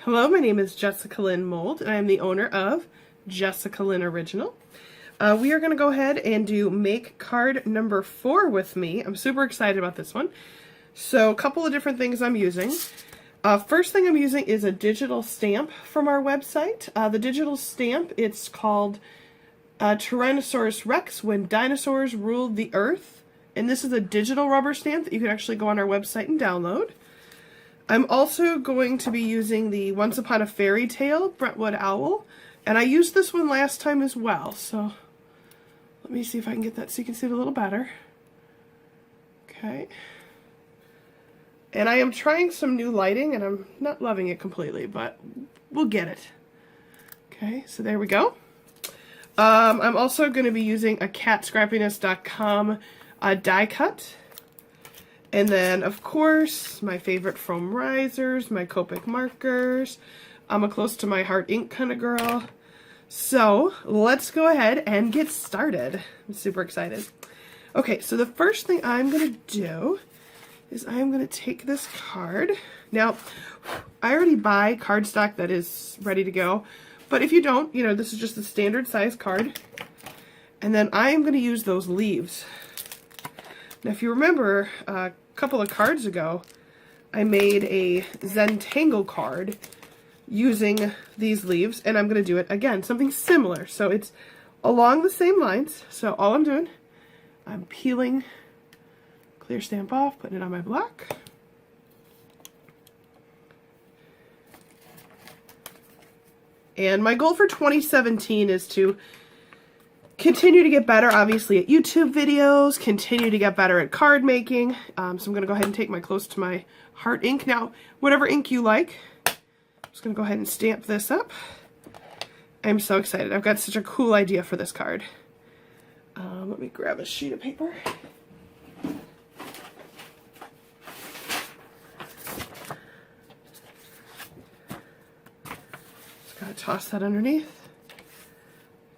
Hello, my name is Jessica Lynn Mold, and I am the owner of Jessica Lynn Original. We are going to go ahead and do make card number 4 with me. I'm super excited about this one. So a couple of different things I'm using. First thing I'm using is a digital stamp from our website. The digital stamp, it's called Tyrannosaurus Rex, When Dinosaurs Ruled the Earth. And this is a digital rubber stamp that you can actually go on our website and download. I'm also going to be using the Once Upon a Fairy Tale Brentwood Owl, and I used this one last time as well, so let me see if I can get that so you can see it a little better. Okay. And I am trying some new lighting, and I'm not loving it completely, but we'll get it. Okay, so there we go. I'm also going to be using a catscrappiness.com die cut. And then, of course, my favorite foam risers, my Copic markers. I'm a close to my heart ink kind of girl. So, let's go ahead and get started. I'm super excited. Okay, so the first thing I'm going to do is I'm going to take this card. Now, I already buy cardstock that is ready to go. But if you don't, you know, this is just the standard size card. And then I am going to use those leaves. Now, if you remember, a couple of cards ago, I made a Zentangle card using these leaves, and I'm going to do it again, something similar. So it's along the same lines. So all I'm doing, I'm peeling clear stamp off, putting it on my block. And my goal for 2017 is to continue to get better, obviously, at YouTube videos, continue to get better at card making. So I'm going to go ahead and take my close to my heart ink. Now, whatever ink you like, I'm just going to go ahead and stamp this up. I'm so excited. I've got such a cool idea for this card. Let me grab a sheet of paper. Just got to toss that underneath.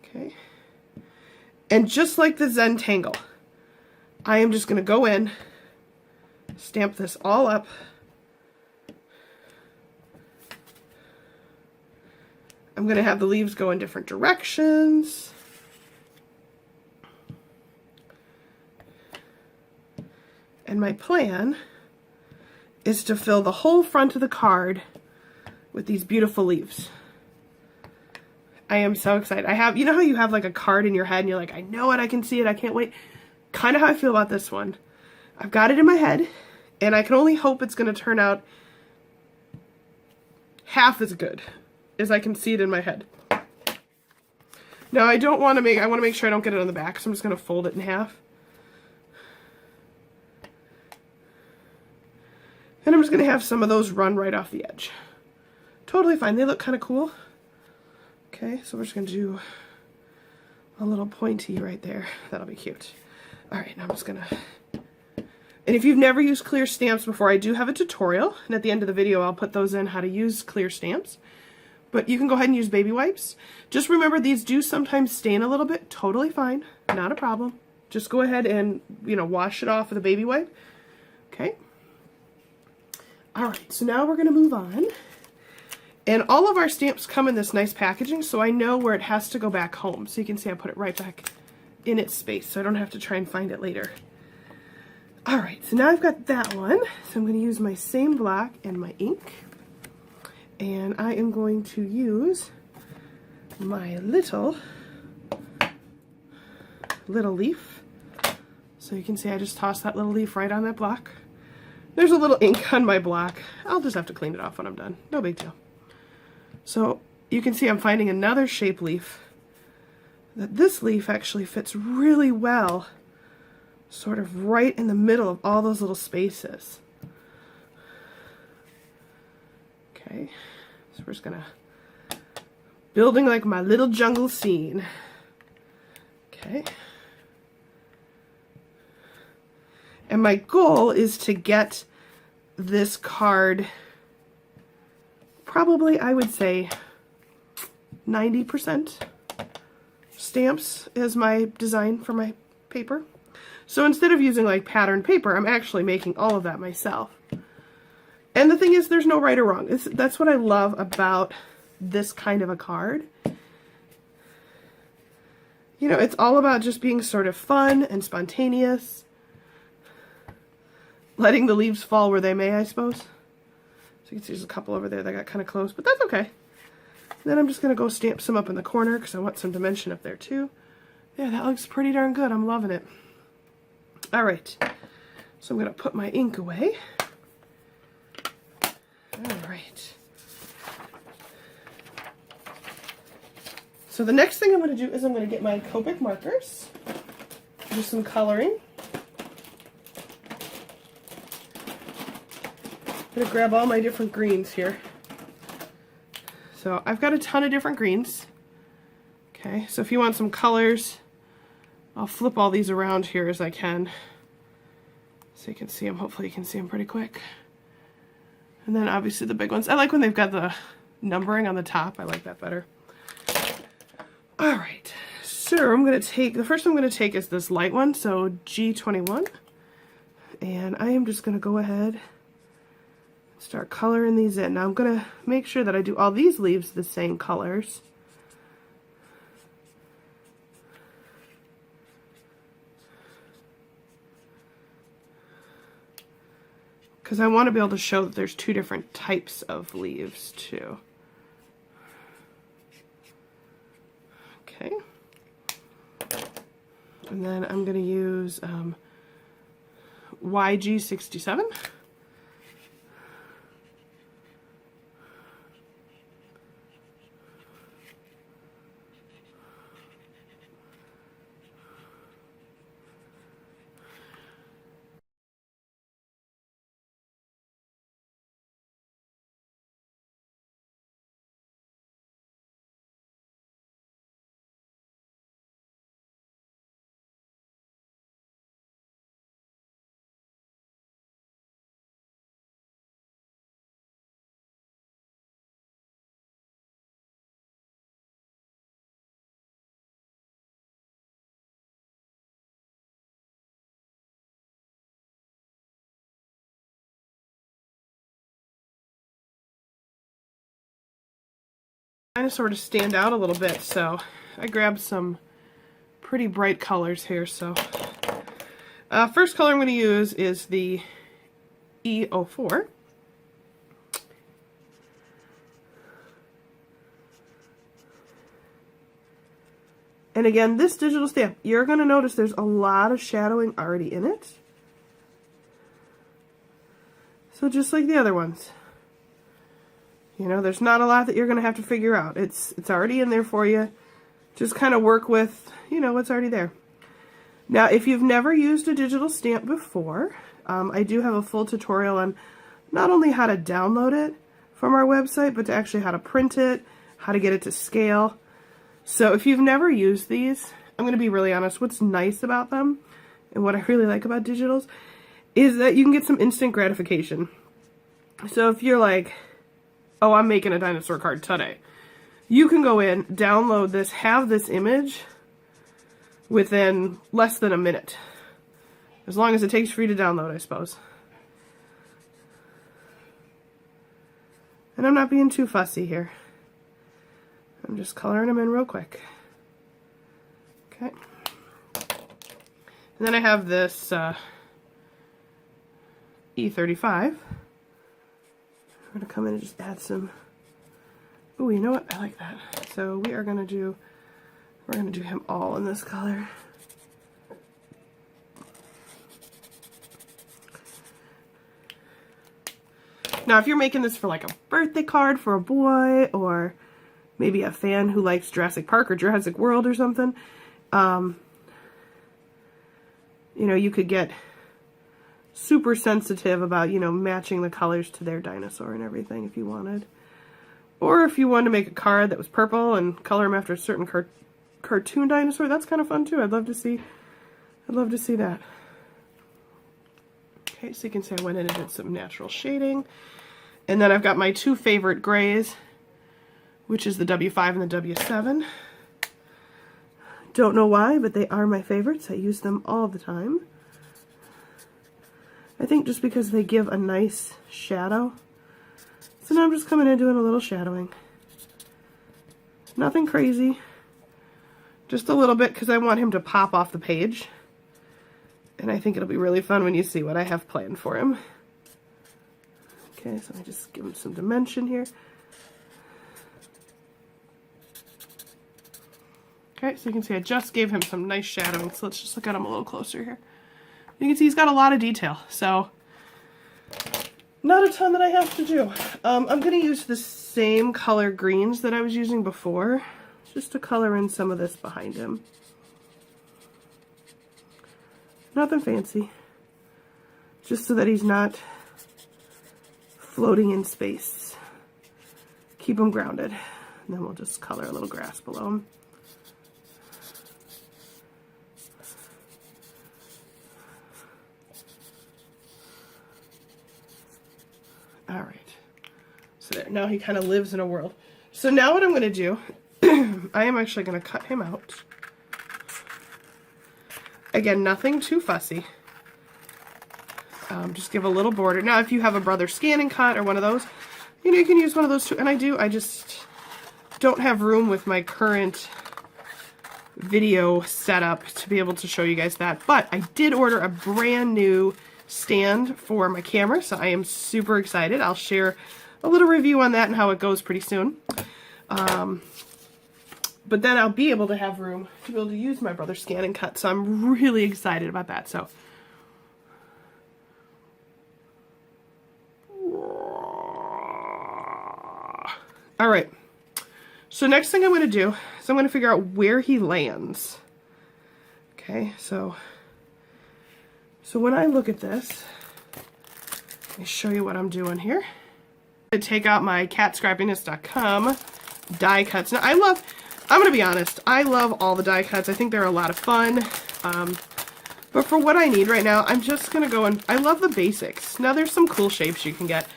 Okay. And just like the Zentangle, I am just going to go in, stamp this all up. I'm going to have the leaves go in different directions. And my plan is to fill the whole front of the card with these beautiful leaves. I am so excited. I have, you know how you have like a card in your head and you're like, I know it, I can see it, I can't wait. Kind of how I feel about this one. I've got it in my head, and I can only hope it's going to turn out half as good as I can see it in my head. Now I want to make sure I don't get it on the back, so I'm just going to fold it in half. And I'm just going to have some of those run right off the edge. Totally fine. They look kind of cool. Okay, so we're just going to do a little pointy right there. That'll be cute. Alright, now I'm just going to... And if you've never used clear stamps before, I do have a tutorial. And at the end of the video, I'll put those in, how to use clear stamps. But you can go ahead and use baby wipes. Just remember, these do sometimes stain a little bit. Totally fine. Not a problem. Just go ahead and, you know, wash it off with a baby wipe. Okay. Alright, so now we're going to move on. And all of our stamps come in this nice packaging, so I know where it has to go back home. So you can see I put it right back in its space, so I don't have to try and find it later. Alright, so now I've got that one. So I'm going to use my same block and my ink. And I am going to use my little leaf. So you can see I just tossed that little leaf right on that block. There's a little ink on my block. I'll just have to clean it off when I'm done. No big deal. So you can see I'm finding another shape leaf. That this leaf actually fits really well, sort of right in the middle of all those little spaces. Okay, so we're just gonna building like my little jungle scene. Okay. And my goal is to get this card probably, I would say, 90% stamps as my design for my paper. So instead of using like patterned paper, I'm actually making all of that myself. And the thing is, there's no right or wrong. That's what I love about this kind of a card. You know, it's all about just being sort of fun and spontaneous. Letting the leaves fall where they may, I suppose. So you can see there's a couple over there that got kind of close, but that's okay. Then I'm just going to go stamp some up in the corner because I want some dimension up there too. Yeah, that looks pretty darn good. I'm loving it. All right. So I'm going to put my ink away. All right. So the next thing I'm going to do is I'm going to get my Copic markers, do some coloring. I'm going to grab all my different greens here. So I've got a ton of different greens. Okay, so if you want some colors, I'll flip all these around here as I can. So you can see them, hopefully you can see them pretty quick. And then obviously the big ones. I like when they've got the numbering on the top. I like that better. All right, so I'm going to take, the first one I'm going to take is this light one, so G21. And I am just going to go ahead and start coloring these in. Now I'm going to make sure that I do all these leaves the same colors. Because I want to be able to show that there's two different types of leaves too. Okay. And then I'm going to use YG67. Dinosaur to stand out a little bit, so I grabbed some pretty bright colors here. So first color I'm going to use is the E04. And again, this digital stamp, you're going to notice there's a lot of shadowing already in it. So just like the other ones. You know, there's not a lot that you're going to have to figure out. It's already in there for you. Just kind of work with, you know, what's already there. Now, if you've never used a digital stamp before, I do have a full tutorial on not only how to download it from our website, but to actually how to print it, how to get it to scale. So if you've never used these, I'm going to be really honest, what's nice about them and what I really like about digitals is that you can get some instant gratification. So if you're like, oh, I'm making a dinosaur card today, you can go in, download this, have this image within less than a minute. As long as it takes for you to download, I suppose. And I'm not being too fussy here. I'm just coloring them in real quick. Okay. And then I have this E35. I'm going to come in and just add some. Oh, you know what? I like that. So we're going to do him all in this color. Now, if you're making this for like a birthday card for a boy, or maybe a fan who likes Jurassic Park or Jurassic World or something, you know, you could get super sensitive about, you know, matching the colors to their dinosaur and everything if you wanted. Or if you wanted to make a card that was purple and color them after a certain cartoon dinosaur, that's kind of fun too. I'd love to see that. Okay, so you can see I went in and did some natural shading. And then I've got my two favorite grays, which is the W5 and the W7. Don't know why, but they are my favorites. I use them all the time. I think just because they give a nice shadow. So now I'm just coming in doing a little shadowing. Nothing crazy. Just a little bit because I want him to pop off the page. And I think it'll be really fun when you see what I have planned for him. Okay, so I just give him some dimension here. Okay, so you can see I just gave him some nice shadowing, so let's just look at him a little closer here. You can see he's got a lot of detail, so not a ton that I have to do. I'm going to use the same color greens that I was using before, just to color in some of this behind him. Nothing fancy, just so that he's not floating in space. Keep him grounded. And then we'll just color a little grass below him. All right, so there, now he kind of lives in a world. So now what I'm going to do, I am actually going to cut him out. Again, nothing too fussy. Just give a little border. Now, if you have a brother scan and cut or one of those, you know, you can use one of those too. And I do, I just don't have room with my current video setup to be able to show you guys that. But I did order a brand new stand for my camera, so I am super excited. I'll share a little review on that and how it goes pretty soon. But then I'll be able to have room to be able to use my brother's scan and cut, so I'm really excited about that. So all right, so next thing I'm going to do is I'm going to figure out where he lands. Okay, so when I look at this, let me show you what I'm doing here. I take out my catscrappiness.com die cuts. Now I'm going to be honest, I love all the die cuts. I think they're a lot of fun. But for what I need right now, I'm just going to go and, I love the basics. Now there's some cool shapes you can get,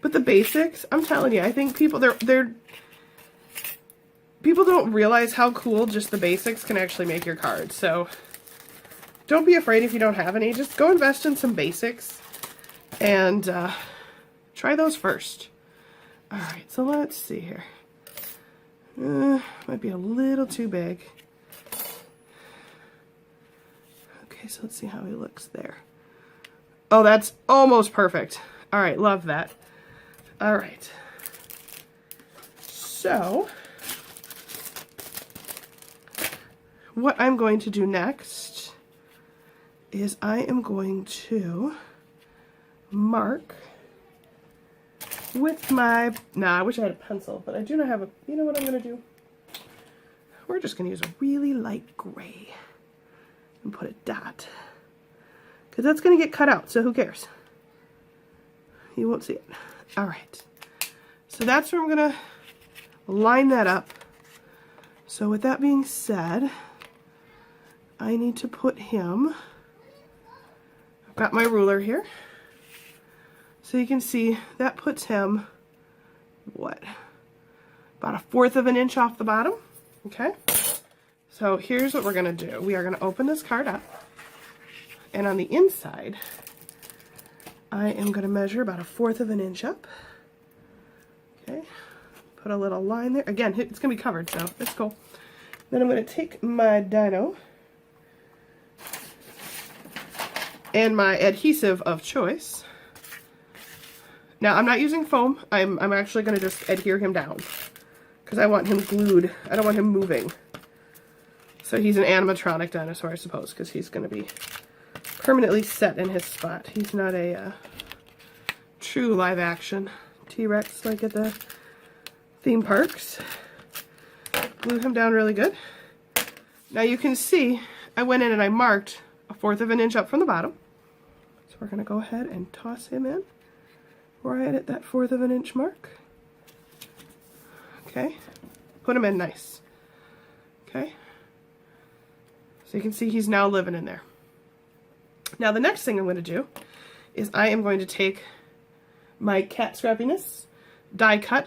but the basics, I'm telling you, I think people, people don't realize how cool just the basics can actually make your cards. So don't be afraid if you don't have any. Just go invest in some basics and try those first. All right, so let's see here. Might be a little too big. Okay, so let's see how he looks there. Oh, that's almost perfect. All right, love that. All right. So what I'm going to do next is I am going to mark with my, I wish I had a pencil, but I do not have a, you know what I'm going to do? We're just going to use a really light gray and put a dot, because that's going to get cut out, so who cares? You won't see it. All right, so that's where I'm going to line that up. So with that being said, I need to put him, I've got my ruler here. So you can see that puts him, what, about 1/4 of an inch off the bottom, okay? So here's what we're gonna do. We are gonna open this card up, and on the inside, I am gonna measure about 1/4 of an inch up, okay? Put a little line there. Again, it's gonna be covered, so it's cool. Then I'm gonna take my dino and my adhesive of choice. Now, I'm not using foam. I'm actually going to just adhere him down because I want him glued. I don't want him moving. So he's an animatronic dinosaur, I suppose, because he's going to be permanently set in his spot. He's not a true live-action T-Rex like at the theme parks. Glue him down really good. Now you can see I went in and I marked 1/4 of an inch up from the bottom. So we're going to go ahead and toss him in right at that 1/4 of an inch mark. Okay, put him in nice. Okay, so you can see he's now living in there. Now the next thing I'm going to do is I am going to take my cat scrappiness die cut,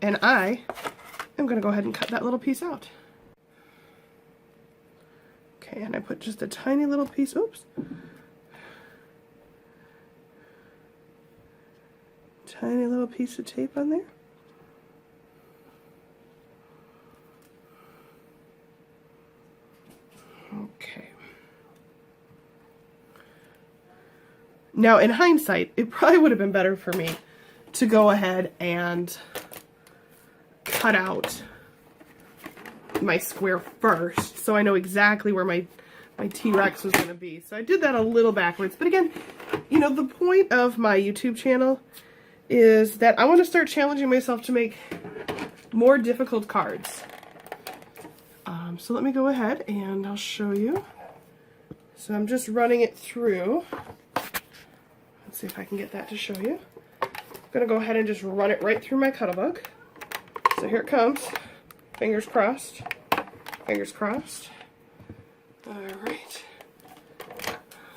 and I am going to go ahead and cut that little piece out. Okay, and I put just a tiny little piece, oops, tiny little piece of tape on there. Okay. Now, in hindsight, it probably would have been better for me to go ahead and cut out my square first, so I know exactly where my T-Rex was going to be. So I did that a little backwards. But again, you know, the point of my YouTube channel is that I want to start challenging myself to make more difficult cards. So let me go ahead and I'll show you. So I'm just running it through. Let's see if I can get that to show you. I'm going to go ahead and just run it right through my Cut-A-Book. So here it comes. Fingers crossed. Fingers crossed. Alright.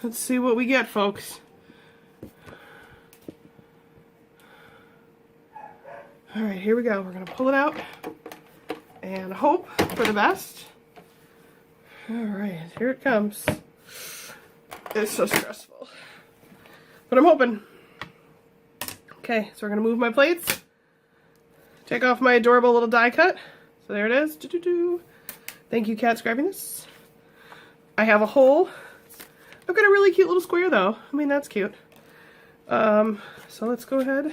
Let's see what we get, folks. Alright, here we go. We're going to pull it out and hope for the best. Alright, here it comes. It's so stressful. But I'm hoping. Okay, so we're going to move my plates. Take off my adorable little die cut. So there it is. Doo-doo-doo. Thank you, Cat, grabbing this. I have a hole. I've got a really cute little square, though. I mean, that's cute. So let's go ahead.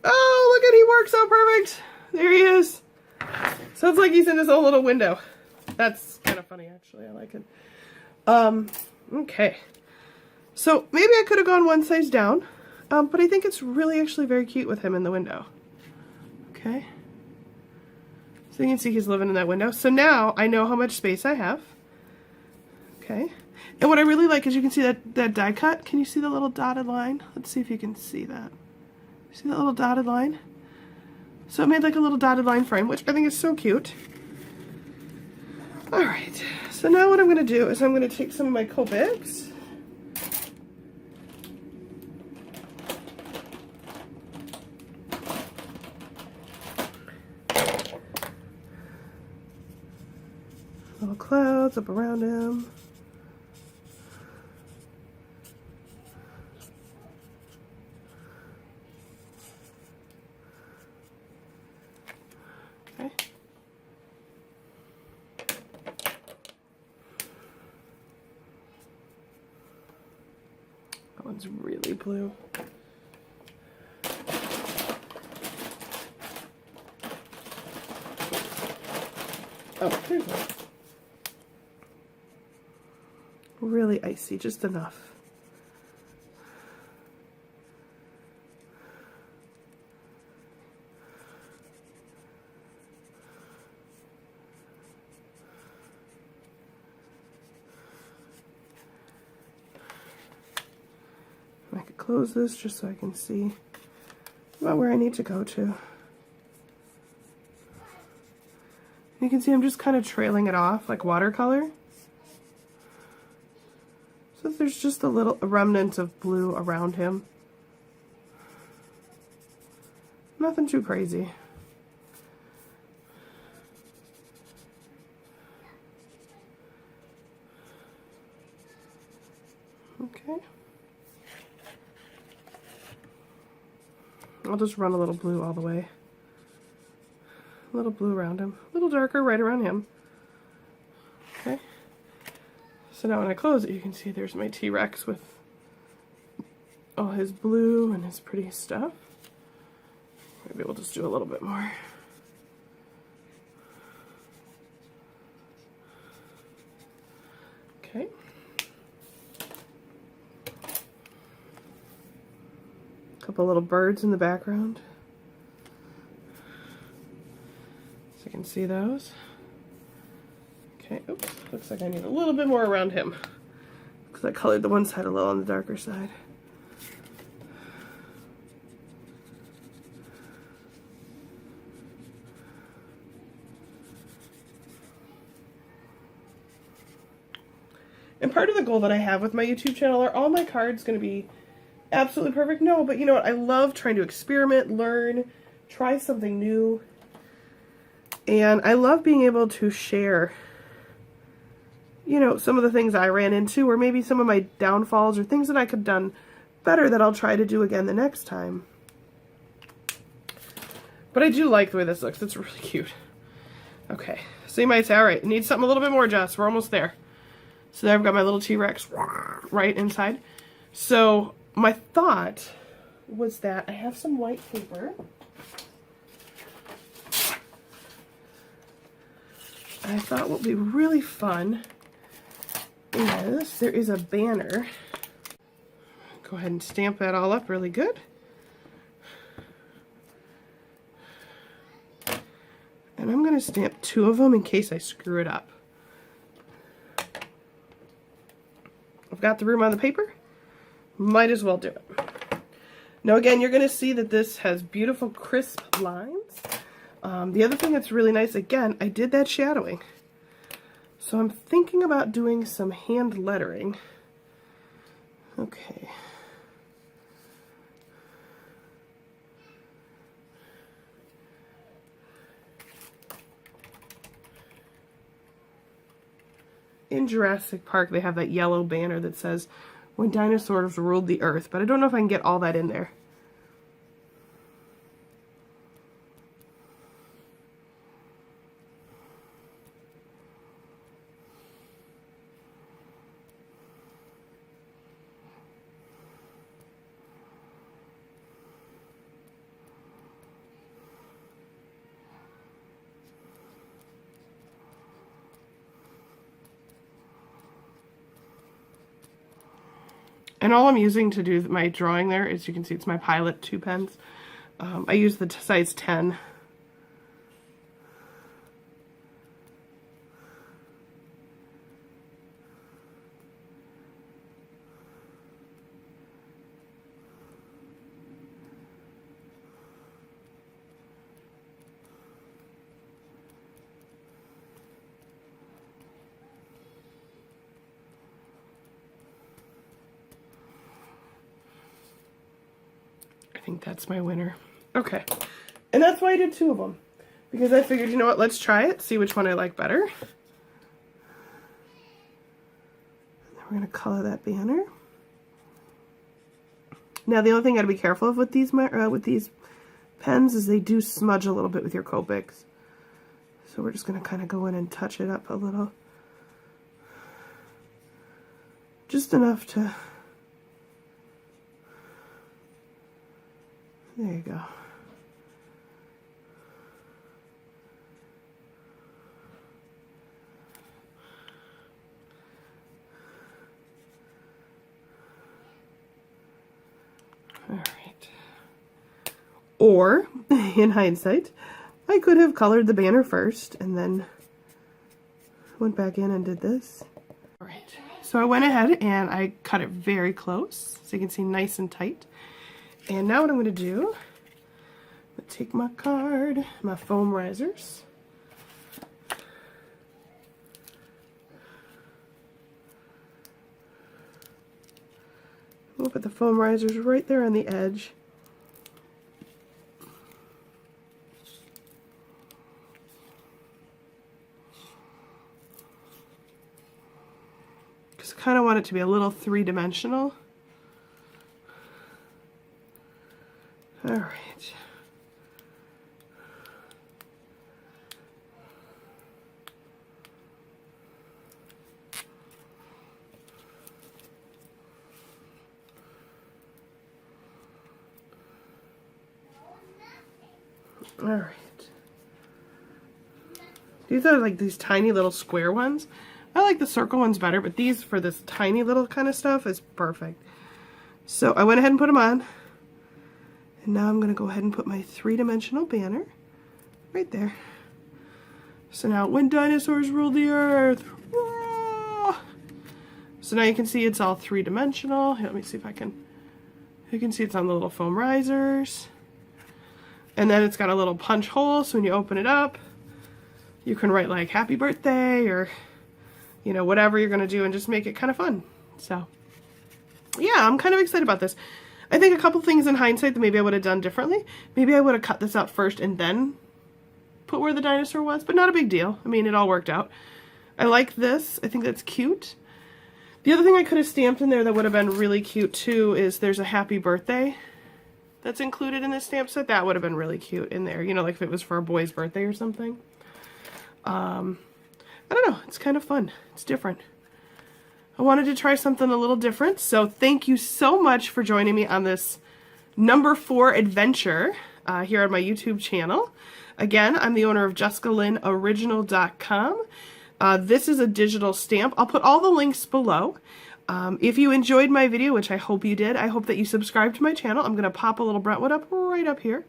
Oh, look at, he works so perfect. There he is. Sounds like he's in his own little window. That's kind of funny, actually. I like it. Okay. So maybe I could have gone one size down, but I think it's really actually very cute with him in the window. Okay. So you can see he's living in that window. So now I know how much space I have. Okay. And what I really like is you can see that die cut. Can you see the little dotted line? Let's see if you can see that. See that little dotted line? So it made like a little dotted line frame, which I think is so cute. Alright, so now what I'm going to do is I'm going to take some of my Copics. Little clouds up around him. Okay. That one's really blue. Oh, there's one. Really icy, just enough. I could close this just so I can see about where I need to go to. You can see I'm just kind of trailing it off like watercolor. So there's just a little remnant of blue around him. Nothing too crazy. Okay. I'll just run a little blue all the way. A little blue around him. A little darker right around him. Okay. So now when I close it, you can see there's my T-Rex with all his blue and his pretty stuff. Maybe we'll just do a little bit more. Okay. A couple little birds in the background. So you can see those. Okay, oops, looks like I need a little bit more around him because I colored the one side a little on the darker side. And part of the goal that I have with my YouTube channel, are all my cards going to be absolutely perfect? No, but you know what? I love trying to experiment, learn, try something new. And I love being able to share, you know, some of the things I ran into, or maybe some of my downfalls, or things that I could have done better that I'll try to do again the next time. But I do like the way this looks. It's really cute. Okay, so you might say, all right, need something a little bit more, Jess. We're almost there. So there I've got my little T-Rex right inside. So my thought was that I have some white paper. I thought what would be really fun is there is a banner. Go ahead and stamp that all up really good. And I'm going to stamp 2 of them in case I screw it up. I've got the room on the paper. Might as well do it. Now again, you're going to see that this has beautiful crisp lines. The other thing that's really nice, again, I did that shadowing. So I'm thinking about doing some hand lettering. Okay. In Jurassic Park, they have that yellow banner that says, "When dinosaurs ruled the earth," but I don't know if I can get all that in there. And all I'm using to do my drawing there is, you can see it's my Pilot 2 pens. I use the size 10. I think that's my winner. Okay, and that's why I did 2 of them, because I figured, you know what, let's try it, see which one I like better. And then we're going to color that banner. Now the only thing I got to be careful of with these pens is they do smudge a little bit with your Copics. So we're just going to kind of go in and touch it up a little. Just enough to... There you go. All right. Or, in hindsight, I could have colored the banner first and then went back in and did this. All right. So I went ahead and I cut it very close, so you can see nice and tight. And now what I'm going to do, I'm going to take my card, my foam risers, we'll put the foam risers right there on the edge. Because I kind of want it to be a little three-dimensional. All right. All right. These are like these tiny little square ones. I like the circle ones better, but these for this tiny little kind of stuff is perfect. So I went ahead and put them on. And now I'm going to go ahead and put my three-dimensional banner right there. So now, when dinosaurs ruled the earth. Roar! So now you can see it's all three-dimensional. Let me see if I can. You can see it's on the little foam risers. And then it's got a little punch hole, so when you open it up, you can write like happy birthday or, you know, whatever you're going to do and just make it kind of fun. So, yeah, I'm kind of excited about this. I think a couple things in hindsight that maybe I would have done differently. Maybe I would have cut this out first and then put where the dinosaur was, but not a big deal. I mean, it all worked out. I like this. I think that's cute. The other thing I could have stamped in there that would have been really cute too is there's a happy birthday that's included in this stamp set. That would have been really cute in there, you know, like if it was for a boy's birthday or something. I don't know, it's kind of fun. It's different. I wanted to try something a little different, so thank you so much for joining me on this number 4 adventure here on my YouTube channel. Again, I'm the owner of JessicaLynnOriginal.com. This is a digital stamp. I'll put all the links below. If you enjoyed my video, which I hope you did, I hope that you subscribe to my channel. I'm going to pop a little Brentwood up right up here.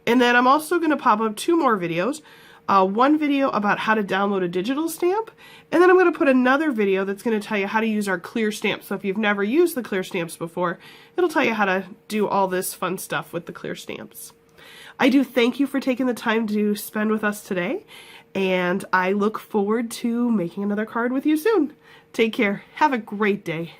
And then I'm also going to pop up 2 more videos. One video about how to download a digital stamp, and then I'm going to put another video that's going to tell you how to use our clear stamps. So if you've never used the clear stamps before, it'll tell you how to do all this fun stuff with the clear stamps. I do thank you for taking the time to spend with us today, and I look forward to making another card with you soon. Take care. Have a great day.